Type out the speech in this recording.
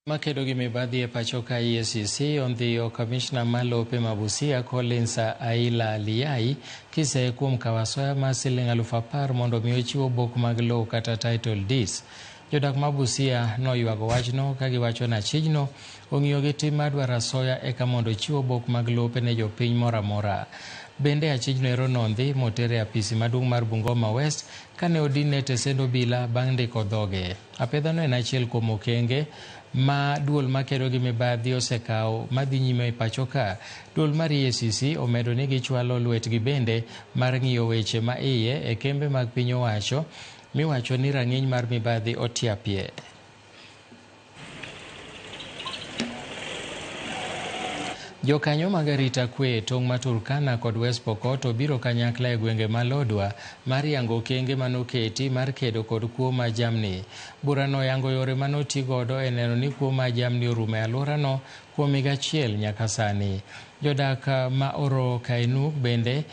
Makedo gi mibadhi e pacho ka EACC ondhiyo kamishna malope ma Busia Collins Aila Liyai kise kuom kawo asoya mar siling 10,000 mondo mi ochiw obok mag lowo kata title deeds. Jodak ma Busia noywago wachno ka giwacho na chijno ong'iyo gi tim mar dwaro asoya eka mondo ochiw obok mag lope ne jopiny moro amora. Bende achijno ero nondhi motere apisi maduong' mar Bungoma West kane odinne tesend obila bang' ndiko dhoge. Apedhano en achiel kuom okenge ma duol makedo gi mibadhi osekawo madhi nyime e pacho ka. Duol mar EACC omedo ni gichwalo lwetgi bende mar ng'iyo weche ma iye e kembe mag piny owacho miwacho ni rang'iny mar mibadhi otiapie. Jokanyo mag arita kwe e tong' ma Turkana kod West Pokot obiro kanyakla e gwenge ma Lodwar mar yango okenge manoketi mar kedo kod kuo ma jamni. Burano yango yore manoti godo e neno ni kuo ma jamni orumo e alworano kuom higa achiel nyaka sani. Jodak ma Oro Kainuk bende